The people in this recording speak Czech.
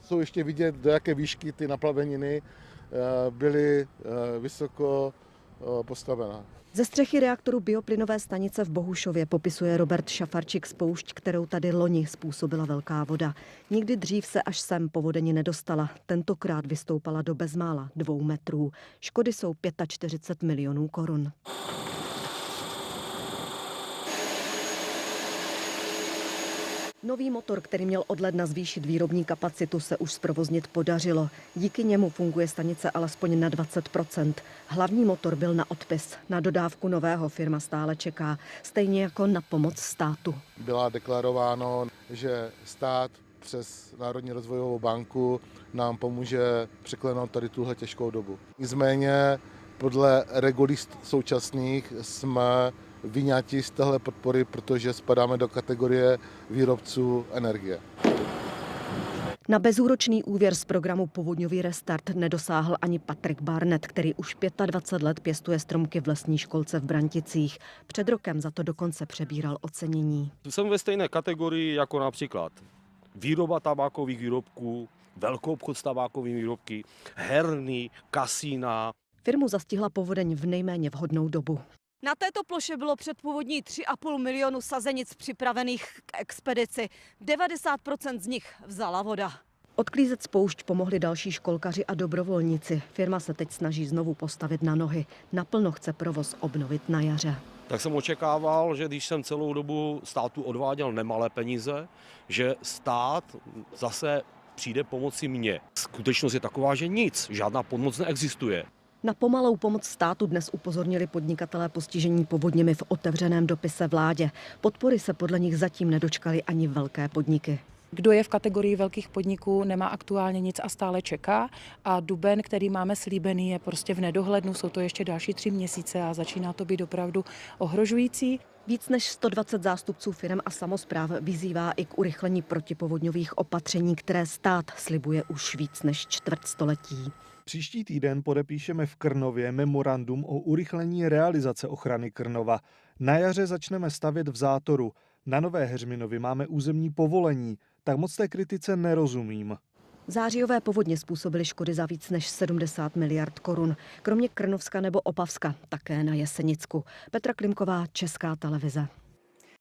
jsou ještě vidět, do jaké výšky ty naplaveniny byly vysoko postavená. Ze střechy reaktoru bioplynové stanice v Bohušově popisuje Robert Šafarčík spoušť, kterou tady loni způsobila velká voda. Nikdy dřív se až sem povodení nedostala. Tentokrát vystoupala do bezmála 2 metrů. Škody jsou 45 milionů korun. Nový motor, který měl od ledna zvýšit výrobní kapacitu, se už zprovoznit podařilo. Díky němu funguje stanice alespoň na 20%. Hlavní motor byl na odpis. Na dodávku nového firma stále čeká, stejně jako na pomoc státu. Byla deklarováno, že stát přes Národní rozvojovou banku nám pomůže překlenout tady tuhle těžkou dobu. Nicméně podle regulí současných jsme vyňati z téhle podpory, protože spadáme do kategorie výrobců energie. Na bezúročný úvěr z programu Povodňový restart nedosáhl ani Patrik Barnett, který už 25 let pěstuje stromky v lesní školce v Branticích. Před rokem za to dokonce přebíral ocenění. Jsem ve stejné kategorii jako například výroba tabákových výrobků, velkoobchod s tabákovými výrobky, herny, kasína. Firmu zastihla povodeň v nejméně vhodnou dobu. Na této ploše bylo předpovodní 3,5 milionu sazenic připravených k expedici. 90% z nich vzala voda. Odklízet spoušť pomohli další školkaři a dobrovolníci. Firma se teď snaží znovu postavit na nohy. Naplno chce provoz obnovit na jaře. Tak jsem očekával, že když jsem celou dobu státu odváděl nemalé peníze, že stát zase přijde pomoci mně. Skutečnost je taková, že nic, žádná pomoc neexistuje. Na pomalou pomoc státu dnes upozornili podnikatelé postižení povodněmi v otevřeném dopise vládě. Podpory se podle nich zatím nedočkaly ani velké podniky. Kdo je v kategorii velkých podniků, nemá aktuálně nic a stále čeká. A duben, který máme slíbený, je prostě v nedohlednu. Jsou to ještě další 3 měsíce a začíná to být opravdu ohrožující. Víc než 120 zástupců firem a samospráv vyzývá i k urychlení protipovodňových opatření, které stát slibuje už víc než čtvrtstoletí. Příští týden podepíšeme v Krnově memorandum o urychlení realizace ochrany Krnova. Na jaře začneme stavět v Zátoru. Na Nové Heřminově máme územní povolení, tak moc té kritice nerozumím. Zářijové povodně způsobily škody za víc než 70 miliard korun. Kromě Krnovska nebo Opavska také na Jesenicku. Petra Klimková, Česká televize.